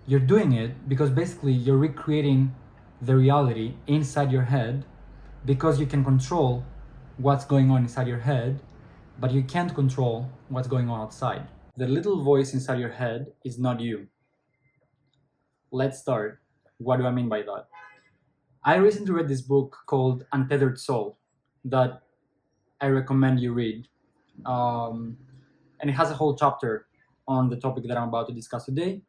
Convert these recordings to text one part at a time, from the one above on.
You're doing it because basically you're recreating the reality inside your head because you can control what's going on inside your head, but you can't control what's going on outside. The little voice inside your head is not you. Let's start. What do I mean by that? I recently read this book called Untethered Soul that I recommend you read. And it has a whole chapter on the topic that I'm about to discuss today.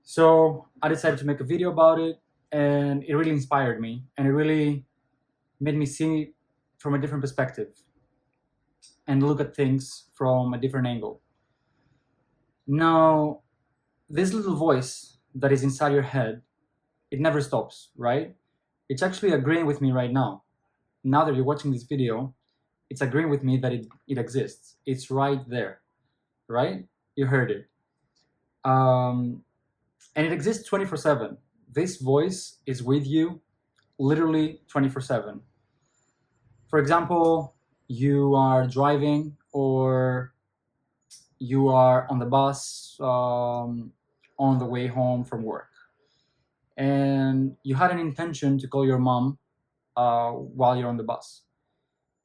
So I decided to make a video about it, and it really inspired me, and it really made me see from a different perspective and look at things from a different angle. Now, this little voice that is inside your head, it never stops, right? It's actually agreeing with me right now. Now that you're watching this video, it's agreeing with me that it exists. It's right there, right? You heard it. And it exists 24/7. This voice is with you literally 24/7. For example, you are driving or you are on the bus on the way home from work, and you had an intention to call your mom while you're on the bus,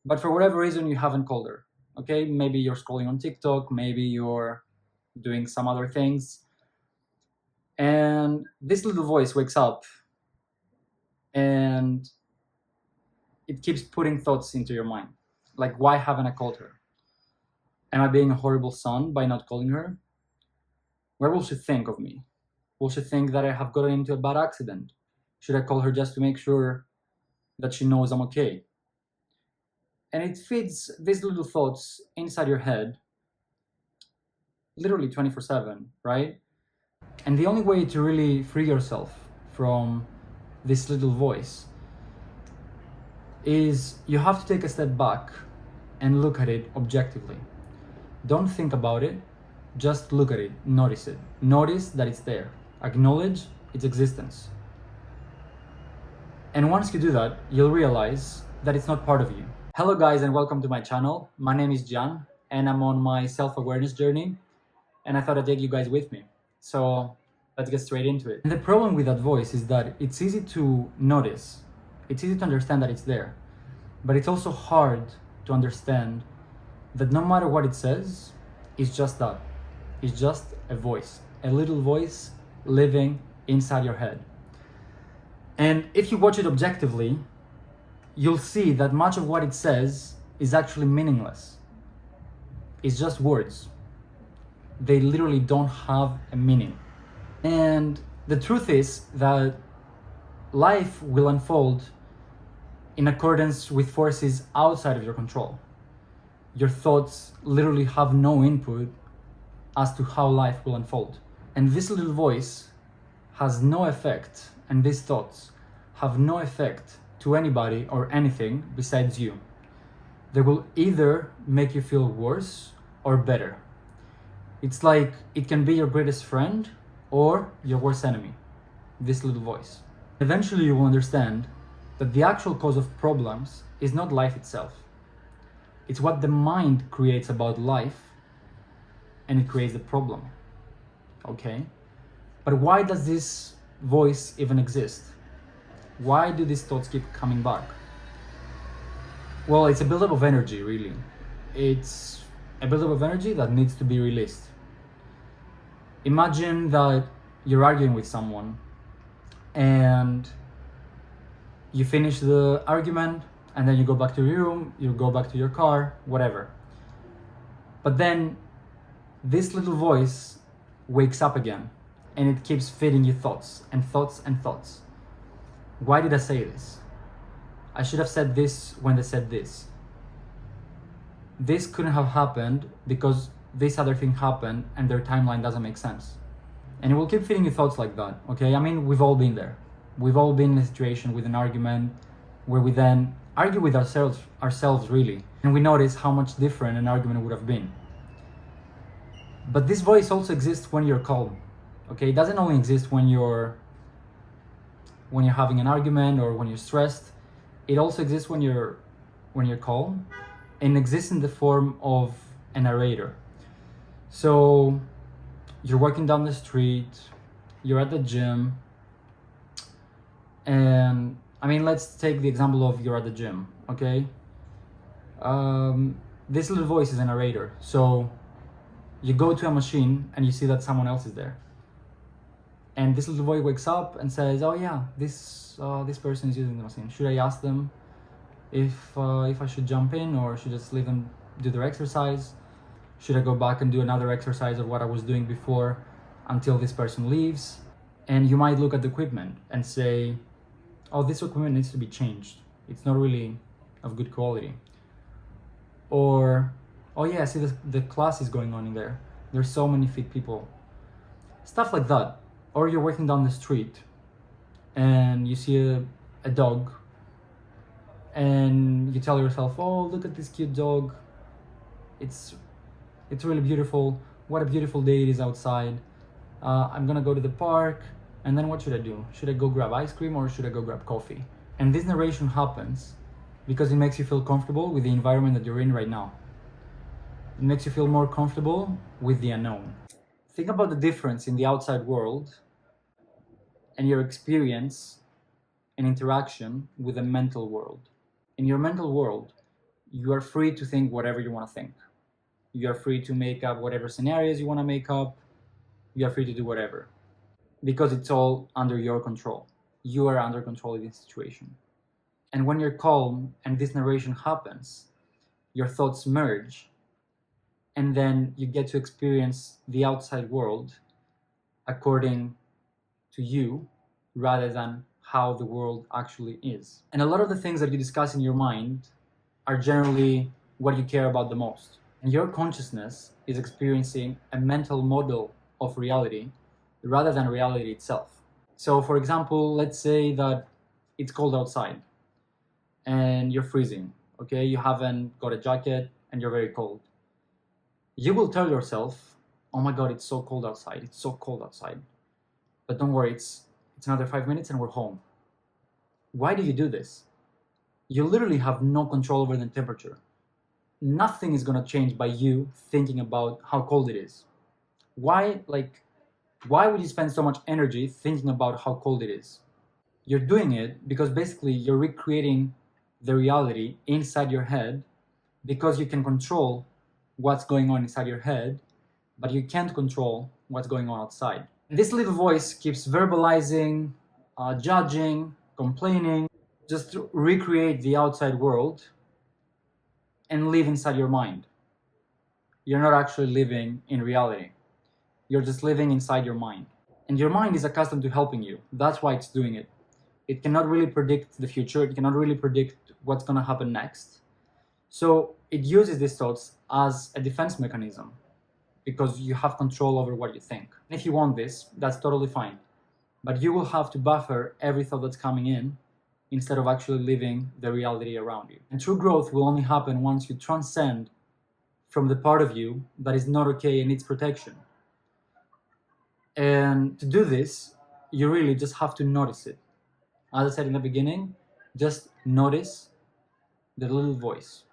but for whatever reason you haven't called her. Okay, maybe you're scrolling on TikTok, maybe you're doing some other things, and this little voice wakes up and it keeps putting thoughts into your mind, like, why haven't I called her? Am I being a horrible son by not calling her? Where will she think of me? Will she think that I have gotten into a bad accident? Should I call her just to make sure that she knows I'm okay? And it feeds these little thoughts inside your head literally 24/7, right? And the only way to really free yourself from this little voice is you have to take a step back and look at it objectively. Don't think about it, just look at it, notice it. Notice that it's there. Acknowledge its existence. And once you do that, you'll realize that it's not part of you. Hello guys, and welcome to my channel. My name is Jan, and I'm on my self-awareness journey, and I thought I'd take you guys with me. So let's get straight into it. And the problem with that voice is that it's easy to notice, it's easy to understand that it's there, but it's also hard to understand that no matter what it says, it's just that. It's just a voice, a little voice living inside your head. And if you watch it objectively, you'll see that much of what it says is actually meaningless. It's just words. They literally don't have a meaning. And the truth is that life will unfold in accordance with forces outside of your control. Your thoughts literally have no input as to how life will unfold. And this little voice has no effect, and these thoughts have no effect to anybody or anything besides you. They will either make you feel worse or better. It's like it can be your greatest friend or your worst enemy, this little voice. Eventually you will understand that the actual cause of problems is not life itself. It's what the mind creates about life, and it creates the problem. Okay? But why does this voice even exist? Why do these thoughts keep coming back? Well, it's a buildup of energy, really. It's a buildup of energy that needs to be released. Imagine that you're arguing with someone and you finish the argument, and then you go back to your room, you go back to your car, whatever. But then this little voice wakes up again, and it keeps feeding you thoughts and thoughts and thoughts. Why did I say this? I should have said this when they said this. This couldn't have happened because this other thing happened and their timeline doesn't make sense. And it will keep feeding you thoughts like that, okay? I mean, we've all been there. We've all been in a situation with an argument where we then argue with ourselves really, and we notice how much different an argument would have been. But this voice also exists when you're calm, okay? It doesn't only exist when you're having an argument or when you're stressed. It also exists when you're calm, and exists in the form of a narrator. So you're walking down the street you're at the gym, and I mean, let's take the example of you're at the gym, okay? This little voice is a narrator. So you go to a machine and you see that someone else is there. And this little voice wakes up and says, "Oh yeah, this person is using the machine. Should I ask them if I should jump in, or should I just leave them do their exercise? Should I go back and do another exercise of what I was doing before until this person leaves?" And you might look at the equipment and say, "Oh, this equipment needs to be changed. It's not really of good quality." Or, "Oh yeah, see the class is going on in there. There's so many fit people." Stuff like that. Or you're walking down the street and you see a dog, and you tell yourself, "Oh, look at this cute dog. It's really beautiful. What a beautiful day it is outside. I'm gonna go to the park, and then what should I do? Should I go grab ice cream, or should I go grab coffee?" And this narration happens because it makes you feel comfortable with the environment that you're in right now. It makes you feel more comfortable with the unknown. Think about the difference in the outside world and your experience and interaction with the mental world. In your mental world, you are free to think whatever you want to think. You are free to make up whatever scenarios you want to make up. You are free to do whatever, because it's all under your control. You are under control of the situation. And when you're calm and this narration happens, your thoughts merge, and then you get to experience the outside world according to you rather than how the world actually is. And a lot of the things that you discuss in your mind are generally what you care about the most. And your consciousness is experiencing a mental model of reality rather than reality itself. So for example, let's say that it's cold outside and you're freezing, okay? You haven't got a jacket and you're very cold. You will tell yourself, "Oh my God, it's so cold outside. It's so cold outside. But don't worry, it's another 5 minutes and we're home." Why do you do this? You literally have no control over the temperature. Nothing is gonna change by you thinking about how cold it is. Why would you spend so much energy thinking about how cold it is? You're doing it because basically you're recreating the reality inside your head, because you can control what's going on inside your head, but you can't control what's going on outside. And this little voice keeps verbalizing, judging, complaining, just to recreate the outside world and live inside your mind. You're not actually living in reality. You're just living inside your mind. And your mind is accustomed to helping you. That's why it's doing it. It cannot really predict the future. It cannot really predict what's going to happen next. So it uses these thoughts as a defense mechanism, because you have control over what you think. And if you want this, that's totally fine. But you will have to buffer every thought that's coming in instead of actually living the reality around you. And true growth will only happen once you transcend from the part of you that is not okay and needs protection. And to do this, you really just have to notice it. As I said in the beginning, just notice the little voice.